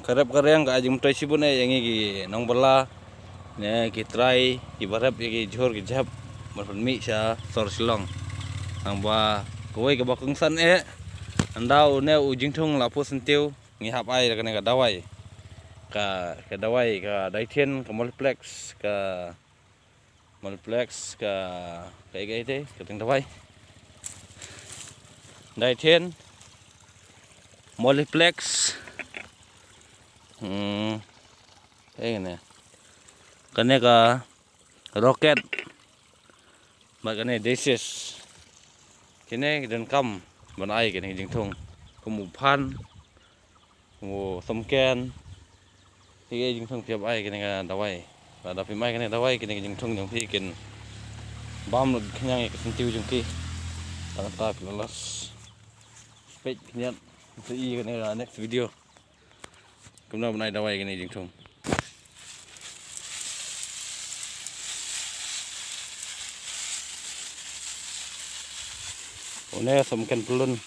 karep ka ajum trai sibun yang gi nong bala ne ki trai ki barap ki jhor ki jap marpun mi sha sor silong nang ba koi ka bakung san andau ne ujing thung la pu sentiu ngi hap ai ka ne ka dawai ka daithen ka multiplex ka cái thế ka teng dawai daithen multiplex cái này cái này ka rocket mà cái này desis cái này dan kam ban ai cái này jing thung kumu phan kumu somken thì cái jing thung tiap ai cái này ka dawai và dapat mai cái này dawai cái này jing thung yang phi ken bam lud khanyang ke sentiu jung ki ta lolos page nyat see cái này là next video cũng nào này dawai cái này jing thung Ini semken pelun